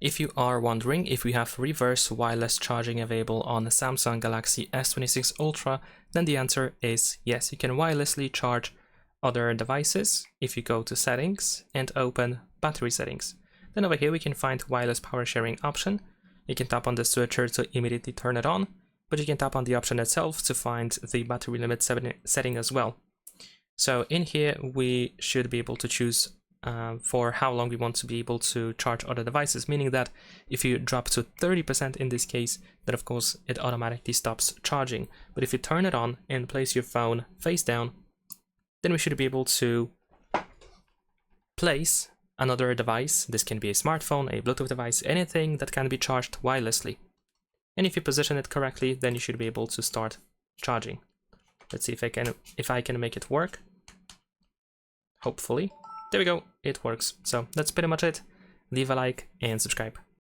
If you are wondering if we have reverse wireless charging available on the Samsung Galaxy S26 Ultra, then the answer is yes, you can wirelessly charge other devices if you go to settings and open battery settings. Then over here we can find wireless power sharing option. You can tap on the switcher to immediately turn it on, but you can tap on the option itself to find the battery limit setting as well. So in here we should be able to choose for how long we want to be able to charge other devices, meaning that if you drop to 30% in this case, then of course it automatically stops charging. But if you turn it on and place your phone face down, then we should be able to place another device. This can be a smartphone, a Bluetooth device, anything that can be charged wirelessly. And if you position it correctly, then you should be able to start charging. Let's see if I can make it work. Hopefully. There we go, it works. So that's pretty much it. Leave a like and subscribe.